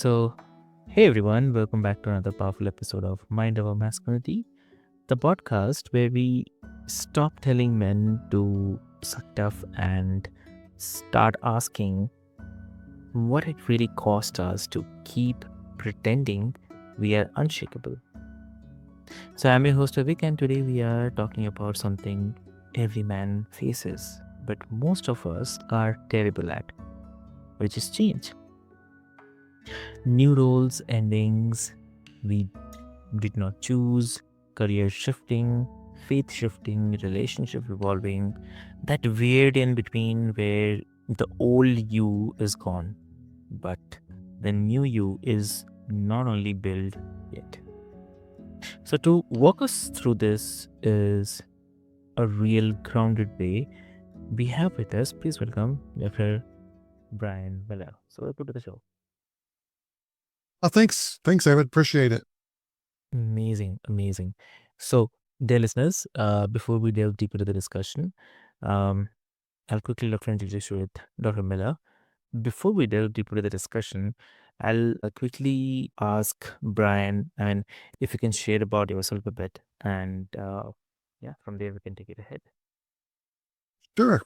So, hey everyone, welcome back to another powerful episode of Mind Over Masculinity, the podcast where we stop telling men to suck tough and start asking what it really cost us to keep pretending we are unshakable. So, I'm your host Avik, and today we are talking about something every man faces, but most of us are terrible at, which is change. New roles, endings we did not choose, career shifting, faith shifting, relationship evolving, that weird in between where the old you is gone, but the new you is not only built yet. So, to walk us through this is a real grounded way. We have with us, please welcome Dr. Brian Miller. So, welcome to the show. Thanks. Thanks, Evan. Appreciate it. Amazing. So, dear listeners, before we delve deeper into the discussion, um, I'll quickly look for introduce you with Dr. Miller. Before we delve deeper into the discussion, I'll quickly ask Brian, and if you can share about yourself a bit, and yeah, from there we can take it ahead. Sure.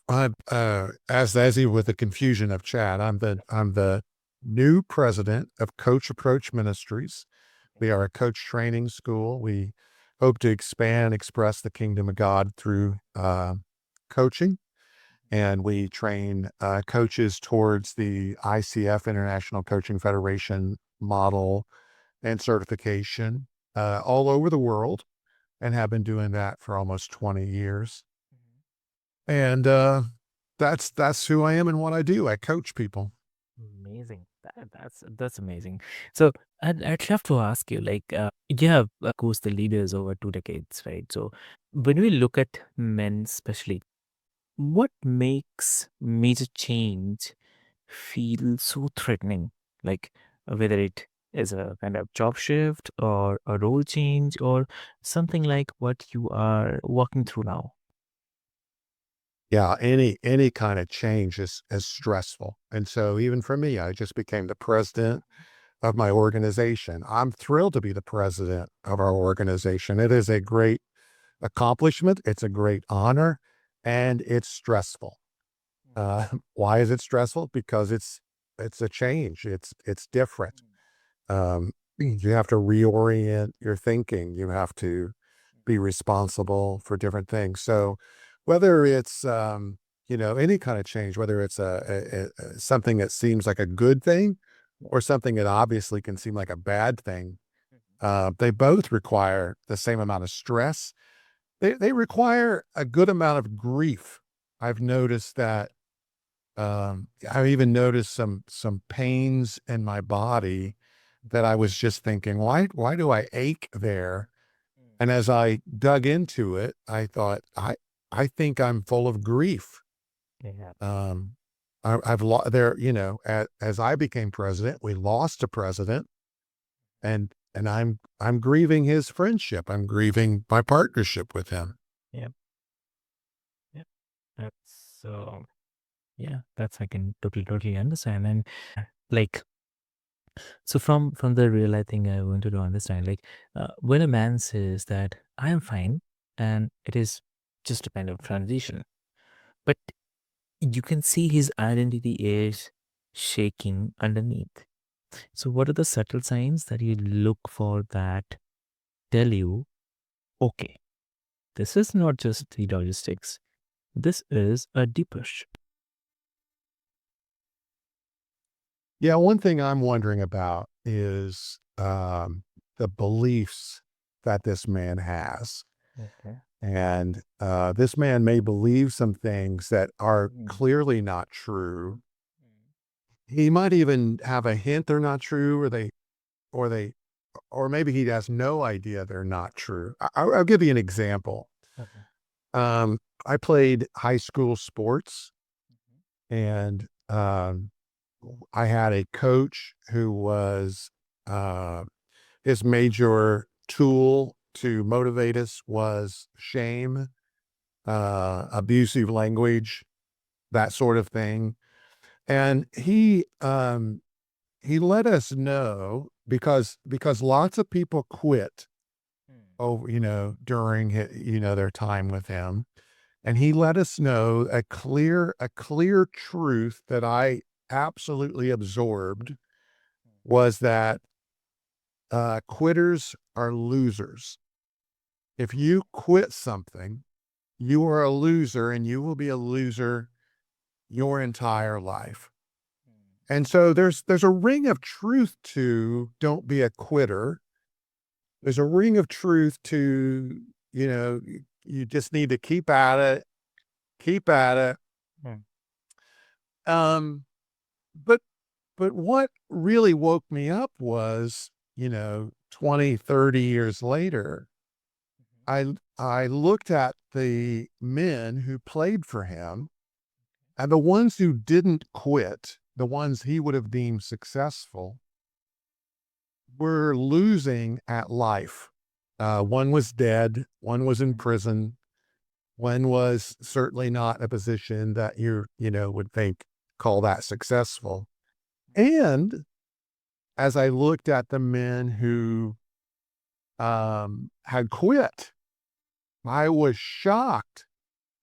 As he with the confusion of Chad, I'm the new president of Coach Approach Ministries. We are a coach training school. We hope to expand, express the kingdom of God through coaching, and we train coaches towards the ICF International Coaching Federation model and certification all over the world, and have been doing that for almost 20 years. And that's who I am and what I do. I coach people. Amazing. That's amazing. So I'd love to ask you, like, you have coached the leaders over 2 decades, right? So when we look at men, especially, what makes major change feel so threatening? Like whether it is a kind of job shift or a role change or something like what you are walking through now. Yeah, any kind of change is stressful. And so even for me, I just became the president of my organization. I'm thrilled to be the president of our organization. It is a great accomplishment. It's a great honor, and it's stressful. Why is it stressful? Because it's a change. It's different. You have to reorient your thinking. You have to be responsible for different things. So whether it's, any kind of change, whether it's something that seems like a good thing or something that obviously can seem like a bad thing, they both require the same amount of stress. They require a good amount of grief. I've noticed that. I even noticed some pains in my body that I was just thinking, why do I ache there? And as I dug into it, I thought, I think I'm full of grief. Yeah. Um, I've lost there, as I became president, we lost a president, and I'm grieving his friendship. I'm grieving my partnership with him. Yeah. Yeah. That's yeah, that's I can totally understand. And like, so from the real, I think I wanted to understand, like, when a man says that I am fine, and it is just a kind of transition, but you can see his identity is shaking underneath. So what are the subtle signs that you look for that tell you, okay, this is not just the logistics, this is a deeper shift. Yeah, one thing I'm wondering about is the beliefs that this man has. Okay. And this man may believe some things that are Mm. clearly not true. He might even have a hint they're not true, or they, or maybe he has no idea they're not true. I'll give you an example. Okay. I played high school sports, and I had a coach who was uh, his major tool to motivate us was shame, abusive language, that sort of thing. And he he let us know because lots of people quit over, during their time with him. And he let us know a clear truth that I absolutely absorbed was that quitters are losers. If you quit something, you are a loser and you will be a loser your entire life. And so there's a ring of truth to don't be a quitter. There's a ring of truth to, you just need to keep at it, keep at it. Mm. Um, but what really woke me up was, 20, 30 years later, I looked at the men who played for him and the ones who didn't quit, the ones he would have deemed successful, were losing at life. One was dead, one was in prison, one was certainly not in a position that would call that successful. And as I looked at the men who had quit, I was shocked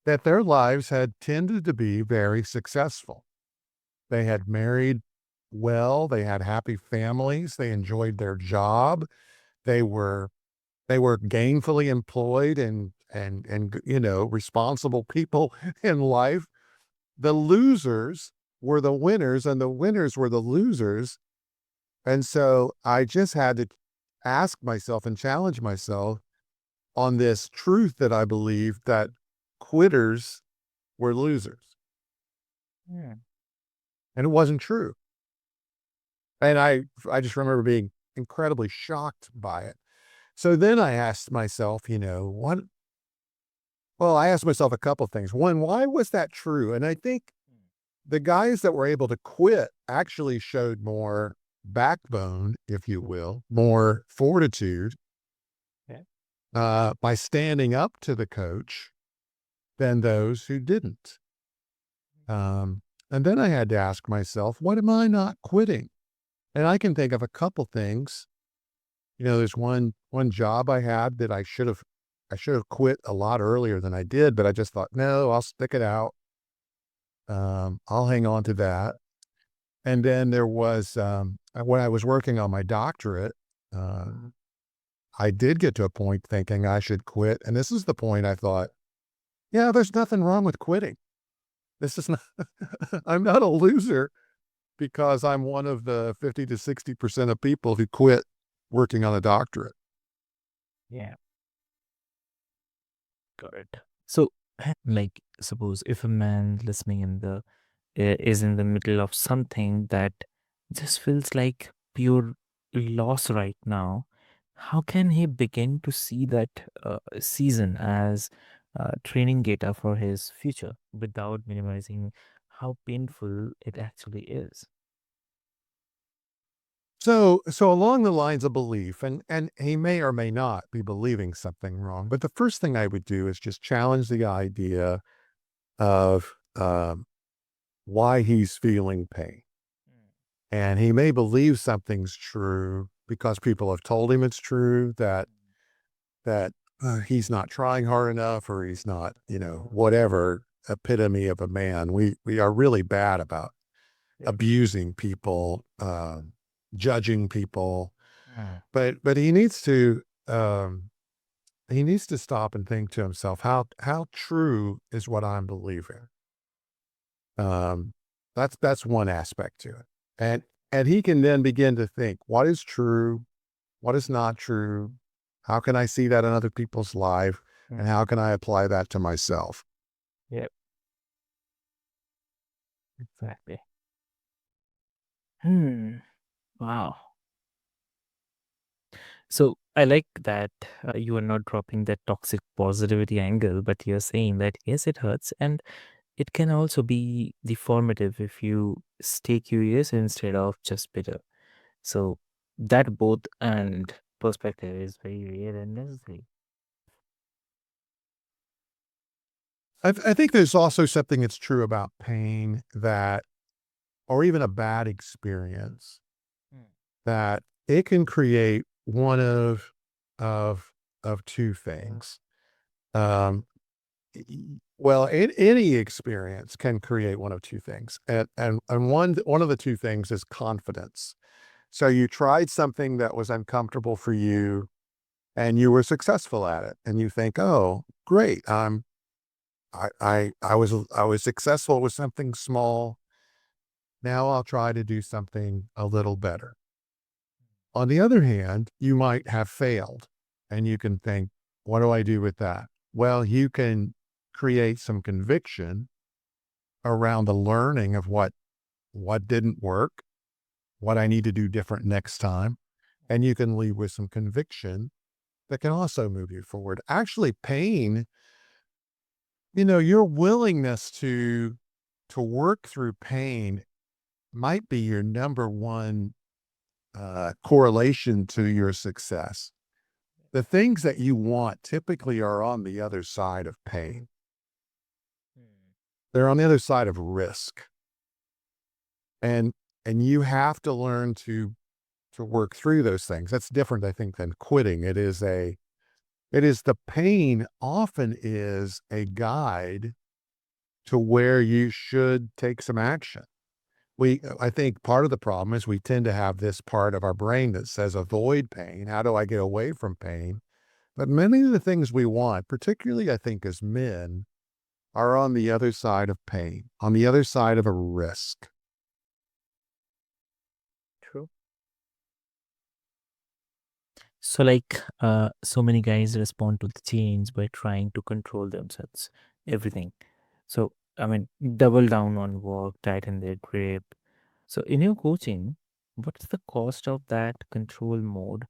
that their lives had tended to be very successful. They had married well, they had happy families, they enjoyed their job, they were gainfully employed and responsible people in life. The losers were the winners and the winners were the losers. And so I just had to ask myself and challenge myself on this truth that I believe that quitters were losers. Yeah. And it wasn't true. And I just remember being incredibly shocked by it. So then I asked myself, I asked myself a couple things. One, why was that true? And I think the guys that were able to quit actually showed more backbone, if you will, more fortitude Yeah. by standing up to the coach than those who didn't. And then I had to ask myself, what am I not quitting? And I can think of a couple things. There's one job I had that I should have quit a lot earlier than I did, but I just thought, no, I'll stick it out. I'll hang on to that. And then there was when I was working on my doctorate, uh, I did get to a point thinking I should quit. And this is the point I thought, yeah, there's nothing wrong with quitting. This is not, I'm not a loser because I'm one of the 50 to 60% of people who quit working on a doctorate. Yeah. Got it. So, like, suppose if a man listening is in the middle of something that just feels like pure loss right now, how can he begin to see that season as training data for his future without minimizing how painful it actually is? So along the lines of belief, and he may or may not be believing something wrong, but the first thing I would do is just challenge the idea of why he's feeling pain. And he may believe something's true because people have told him it's true, that he's not trying hard enough or he's not, whatever epitome of a man. We are really bad about Yep. abusing people, judging people, Mm. but he needs to stop and think to himself, how true is what I'm believing? Um, that's one aspect to it. And he can then begin to think, what is true? What is not true? How can I see that in other people's life? And Mm. how can I apply that to myself? Yep, exactly. Hmm. Wow. So I like that you are not dropping that toxic positivity angle, but you're saying that yes, it hurts, and it can also be deformative if you stay curious instead of just bitter. So that both and perspective is very real and necessary. I think there's also something that's true about pain or even a bad experience. that it can create one of of two things. Um, well, any experience can create one of two things, and one of the two things is confidence. So you tried something that was uncomfortable for you, and you were successful at it, and you think, "Oh, great! I was successful with something small. Now I'll try to do something a little better." On the other hand, you might have failed, and you can think, "What do I do with that?" Well, you can create some conviction around the learning of what didn't work, what I need to do different next time, and you can leave with some conviction that can also move you forward. Actually, pain, your willingness to work through pain might be your number one correlation to your success. The things that you want typically are on the other side of pain. They're on the other side of risk. And and you have to learn to work through those things. That's different, I think, than quitting. It is the pain often is a guide to where you should take some action. I think part of the problem is we tend to have this part of our brain that says avoid pain. How do I get away from pain? But many of the things we want, particularly I think as men, are on the other side of pain, on the other side of a risk. True. So, like, so many guys respond to the change by trying to control themselves, everything. So, I mean, double down on work, tighten their grip. So, in your coaching, what's the cost of that control mode?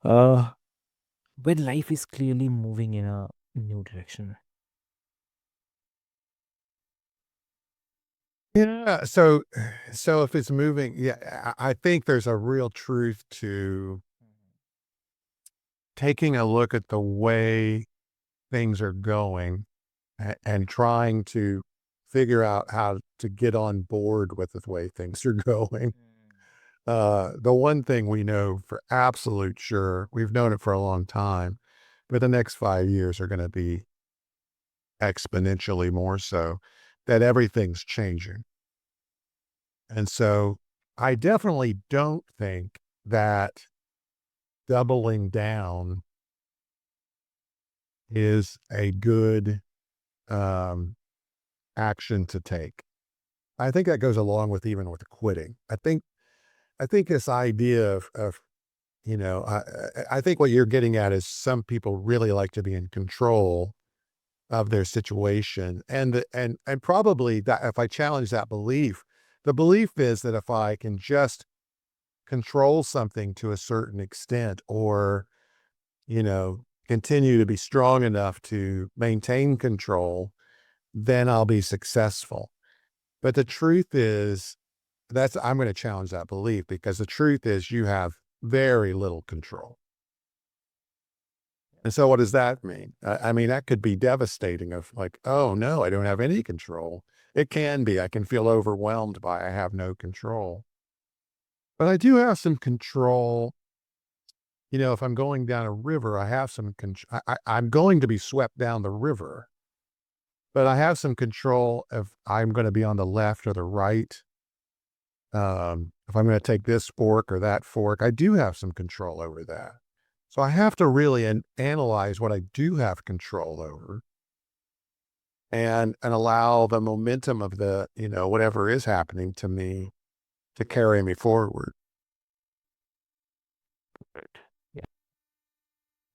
Uh, when life is clearly moving in a new direction. Yeah. So if it's moving, yeah, I think there's a real truth to taking a look at the way things are going and trying to figure out how to get on board with the way things are going. The one thing we know for absolute sure, we've known it for a long time, but the next 5 years are going to be exponentially more so, that everything's changing. And so I definitely don't think that doubling down is a good um, action to take. I think that goes along with even with quitting. I think this idea of I think what you're getting at is some people really like to be in control of their situation, and probably that if I challenge that belief, the belief is that if I can just control something to a certain extent, or continue to be strong enough to maintain control, then I'll be successful. But the truth is, I'm going to challenge that belief, because the truth is you have very little control. And so what does that mean? I mean, that could be devastating of like, oh no, I don't have any control. It can be. I can feel overwhelmed by I have no control. But I do have some control. If I'm going down a river, I have some control. I'm going to be swept down the river, but I have some control if I'm going to be on the left or the right. If I'm going to take this fork or that fork, I do have some control over that. So I have to really analyze what I do have control over, and allow the momentum of the, whatever is happening to me to carry me forward. Right. Yeah.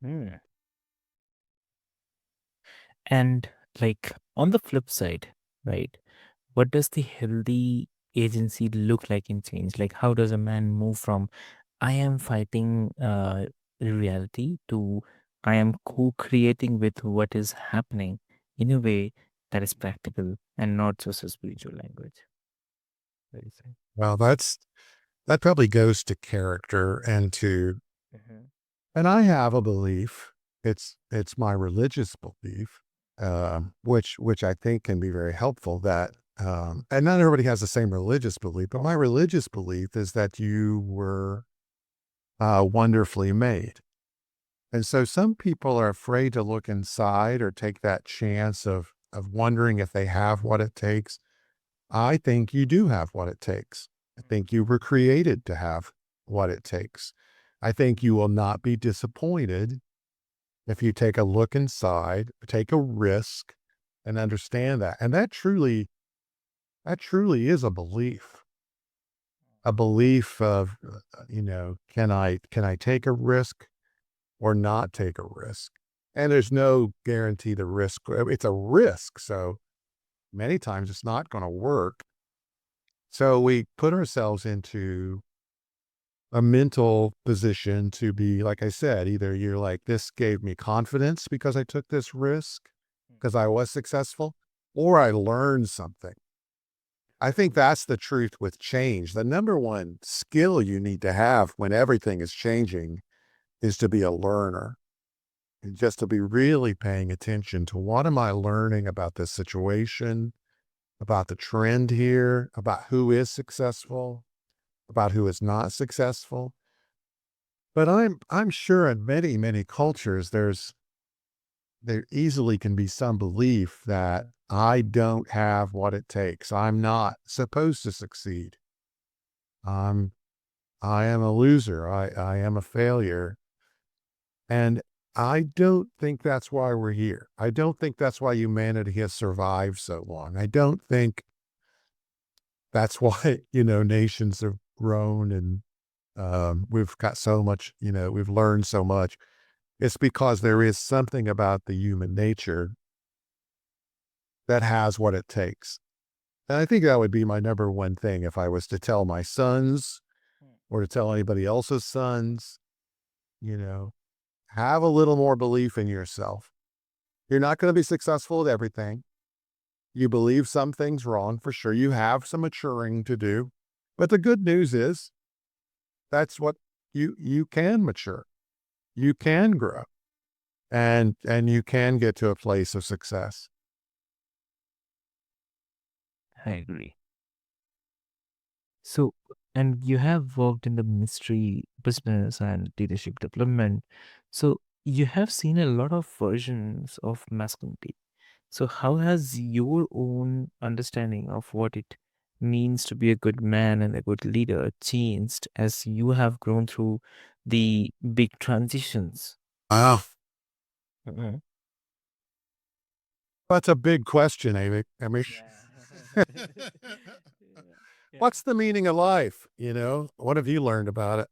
Hmm. And like on the flip side, right? What does the healthy agency look like in change? Like, how does a man move from I am fighting reality to I am co-creating with what is happening in a way that is practical and not just a spiritual language? What do you say? Well, that probably goes to character Hmm. and I have a belief. It's my religious belief, which I think can be very helpful, that And not everybody has the same religious belief, but my religious belief is that you were wonderfully made. And so some people are afraid to look inside or take that chance of wondering if they have what it takes. I think you do have what it takes. I think you were created to have what it takes. I think you will not be disappointed if you take a look inside, take a risk, and understand that. And that truly is a belief of, can I take a risk or not take a risk? And there's no guarantee the risk. It's a risk. So many times it's not going to work. So we put ourselves into a mental position to be, like I said, either you're like, this gave me confidence because I took this risk, because I was successful, or I learned something. I think that's the truth with change. The number one skill you need to have when everything is changing is to be a learner, and just to be really paying attention to, what am I learning about this situation, about the trend here, about who is successful, about who is not successful. But I'm sure in many, many cultures, there easily can be some belief that I don't have what it takes. I'm not supposed to succeed. I'm I am a loser. I am a failure. And I don't think that's why we're here. I don't think that's why humanity has survived so long. I don't think that's why, nations have grown, and we've got so much, we've learned so much. It's because there is something about the human nature that has what it takes. And I think that would be my number one thing if I was to tell my sons or to tell anybody else's sons, you know, have a little more belief in yourself. You're not going to be successful at everything. You believe some things wrong for sure. You have some maturing to do. But the good news is that's what you can mature. You can grow, and you can get to a place of success. I agree. So, and you have worked in the mystery business and leadership development. So, you have seen a lot of versions of masculinity. So, how has your own understanding of what it means to be a good man and a good leader changed as you have grown through the big transitions? Wow. Mhm. That's a big question, Avik. I mean, Yeah. Yeah. what's the meaning of life? What have you learned about it?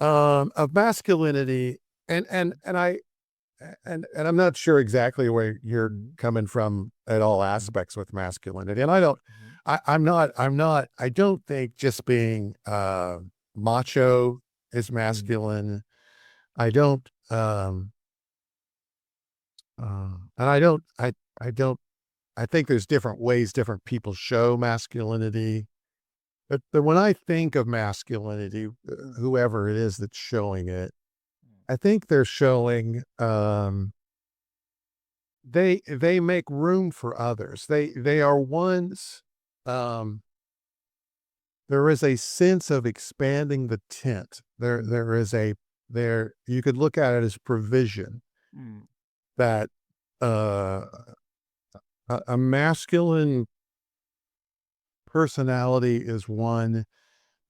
Of masculinity, and I'm not sure exactly where you're coming from at all aspects with masculinity. And I don't, Mhm. I don't think just being macho is Mhm. masculine. I don't, and I don't, I think there's different ways different people show masculinity. But when I think of masculinity, whoever it is that's showing it, I think they're showing, they make room for others. They are ones, um, there is a sense of expanding the tent. There is a there you could look at it as provision, Mm. that uh, a masculine personality is one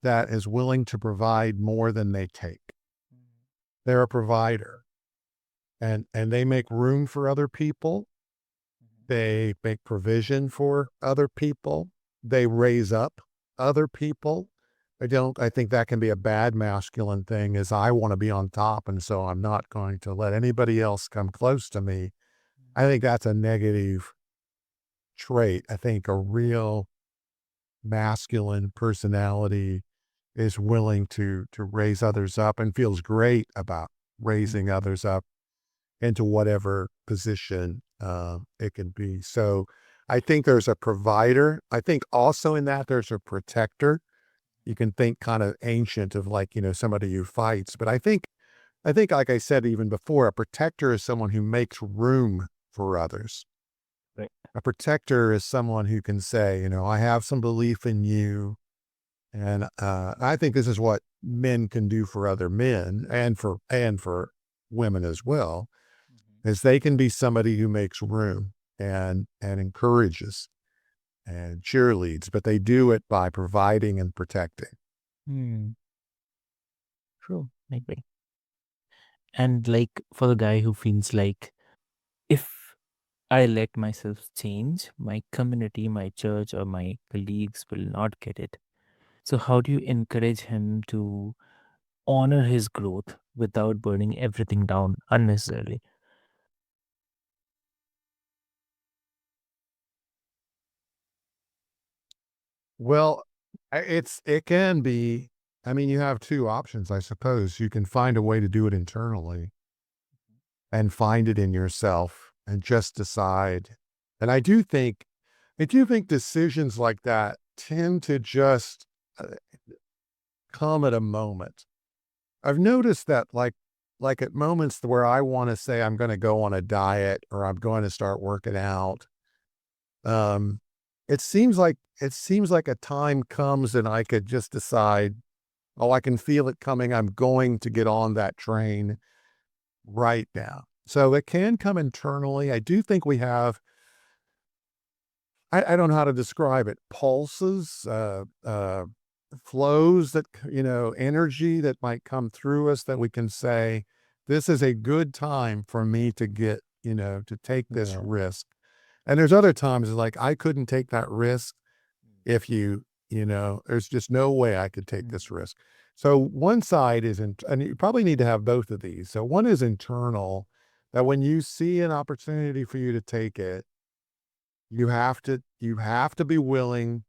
that is willing to provide more than they take. They're a provider, and they make room for other people. They make provision for other people. They raise up other people. I think that can be a bad masculine thing, is I want to be on top. And so I'm not going to let anybody else come close to me. I think that's a negative trait. I think a real masculine personality is willing to raise others up and feels great about raising others up into whatever position it can be. So I think there's a provider. I think also in that there's a protector. You can think kind of ancient of, like, somebody who fights. But I think, like I said even before, a protector is someone who makes room for others. Right. A protector is someone who can say, I have some belief in you. And I think this is what men can do for other men and for women as well, Mhm. is they can be somebody who makes room and encourages and cheerleads, but they do it by providing and protecting. Hmm. True. I agree. And like for the guy who feels like if I let myself change, my community, my church, or my colleagues will not get it. So, how do you encourage him to honor his growth without burning everything down unnecessarily? Well, it can be. I mean, you have two options, I suppose. You can find a way to do it internally and find it in yourself and just decide. And I do think decisions like that tend to just uh, come at a moment. I've noticed that like at moments where I want to say I'm going to go on a diet or I'm going to start working out, um, it seems like a time comes and I could just decide, oh, I can feel it coming. I'm going to get on that train right now. So it can come internally. I do think we have, I don't know how to describe it, pulses, flows that, energy that might come through us that we can say, this is a good time for me to get, to take this Yeah. risk. And there's other times like I couldn't take that risk if there's just no way I could take Mm. this risk. So one side is, and you probably need to have both of these. So one is internal, that when you see an opportunity for you to take it, you have to be willing.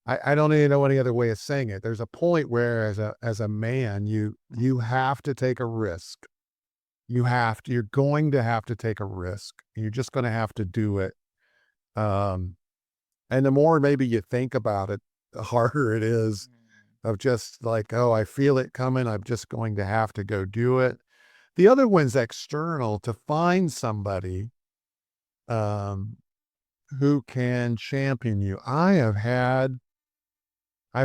I don't even know any other way of saying it. There's a point where as a man, you have to take a risk. You're going to have to take a risk. You're just going to have to do it. Um, and the more maybe you think about it, the harder it is of just like, oh, I feel it coming. I'm just going to have to go do it. The other one's external, to find somebody um, who can champion you. I've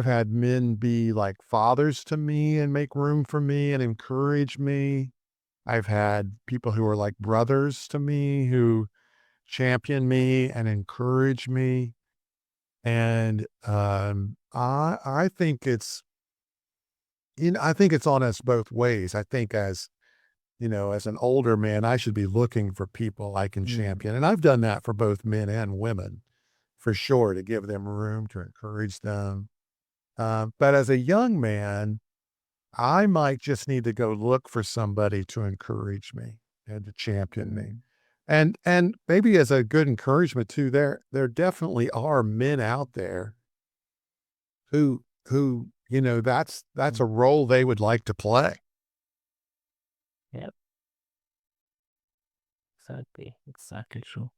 had men be like fathers to me and make room for me and encourage me. I've had people who are like brothers to me who champion me and encourage me. And I think it's on us both ways. I think as an older man, I should be looking for people I can Mm. champion. And I've done that for both men and women for sure, to give them room, to encourage them. But as a young man, I might just need to go look for somebody to encourage me and to champion me. Mm. And maybe as a good encouragement too, there definitely are men out there who that's Mm. a role they would like to play. Yep, exactly. Exactly true.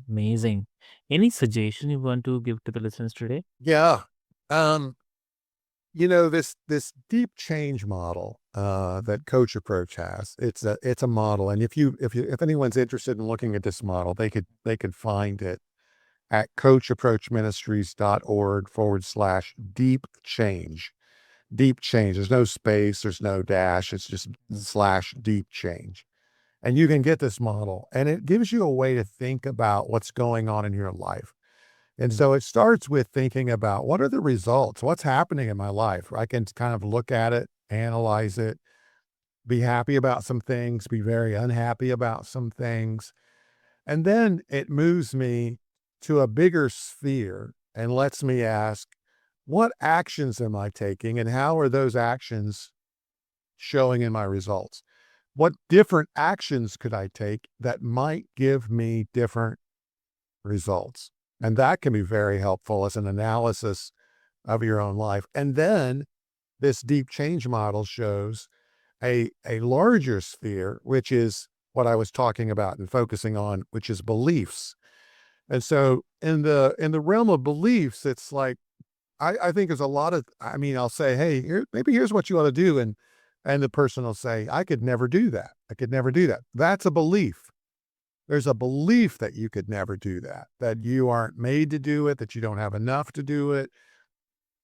Amazing. Any suggestion you want to give to the listeners today? Yeah. Um, this deep change model that Coach Approach has, it's a model. And if anyone's interested in looking at this model, they could find it at coachapproachministries.org/deep change. Deep change. There's no space, there's no dash. It's just slash deep change. And you can get this model and it gives you a way to think about what's going on in your life. And Mm. so it starts with thinking about, what are the results? What's happening in my life? I can kind of look at it, analyze it, be happy about some things, be very unhappy about some things. And then it moves me to a bigger sphere and lets me ask, what actions am I taking and how are those actions showing in my results? What different actions could I take that might give me different results? And that can be very helpful as an analysis of your own life. And then this deep change model shows a larger sphere, which is what I was talking about and focusing on, which is beliefs. And so in the realm of beliefs, it's like I think there's a lot of, I mean, I'll say, hey, maybe here's what you ought to do. And the person will say, I could never do that. I could never do that. That's a belief. There's a belief that you could never do that you aren't made to do it, that you don't have enough to do it,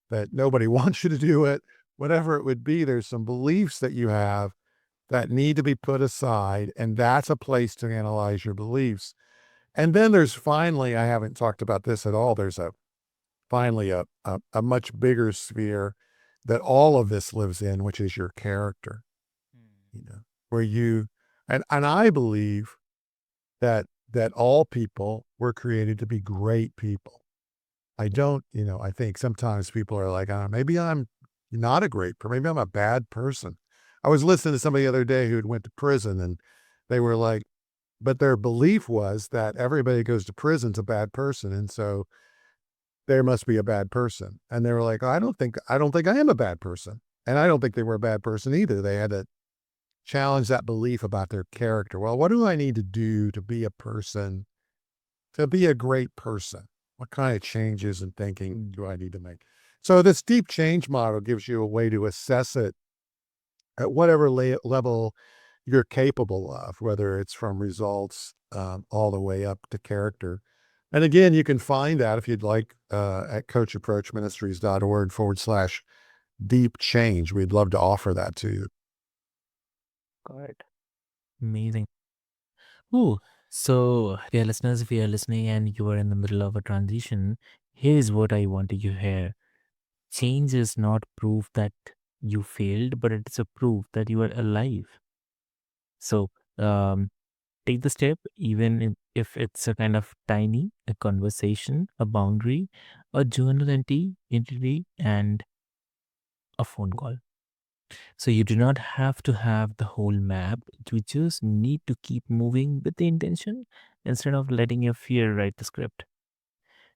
that nobody wants you to do it, whatever it would be. There's some beliefs that you have that need to be put aside, and that's a place to analyze your beliefs. And then there's finally, I haven't talked about this at all, there's finally a much bigger sphere that all of this lives in, which is your character, you know, where you, and I believe that all people were created to be great people. I don't, I think sometimes people are like, maybe I'm not a great person. Maybe I'm a bad person. I was listening to somebody the other day who had went to prison, and they were like, but their belief was that everybody who goes to prison's a bad person. And so there must be a bad person. And they were like, I don't think I am a bad person. And I don't think they were a bad person either. They had to challenge that belief about their character. Well, what do I need to do to be a person, to be a great person? What kind of changes in thinking do I need to make? So this deep change model gives you a way to assess it at whatever level you're capable of, whether it's from results all the way up to character. And again, you can find that if you'd like at coachapproachministries.org/deep change. We'd love to offer that to you. Got it. Amazing. Ooh, so dear listeners, if you are listening and you are in the middle of a transition, here's what I want you to hear. Change is not proof that you failed, but it's a proof that you are alive. So, take the step, even if it's a kind of tiny, a conversation, a boundary, a journal entry, and a phone call. So you do not have to have the whole map. You just need to keep moving with the intention instead of letting your fear write the script.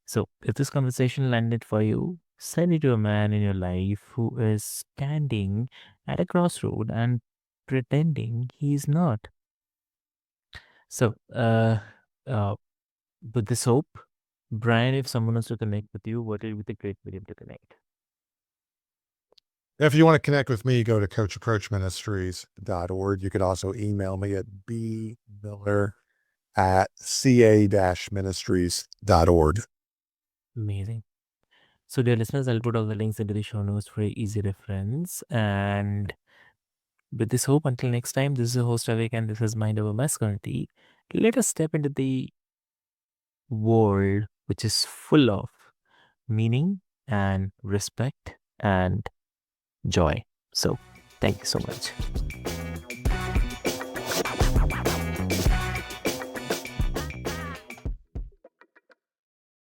So if this conversation landed for you, send it to a man in your life who is standing at a crossroad and pretending he's not. So, uh, with this hope, Brian, if someone wants to connect with you, what will be the great medium to connect? If you want to connect with me, go to coachapproachministries.org. You could also email me at bmiller@ca-ministries.org. Amazing. So, dear listeners, I'll put all the links into the show notes for easy reference. And with this hope, until next time, this is your host Avik, and this is Mind Over Masculinity. Let us step into the world which is full of meaning and respect and joy. So, thank you so much.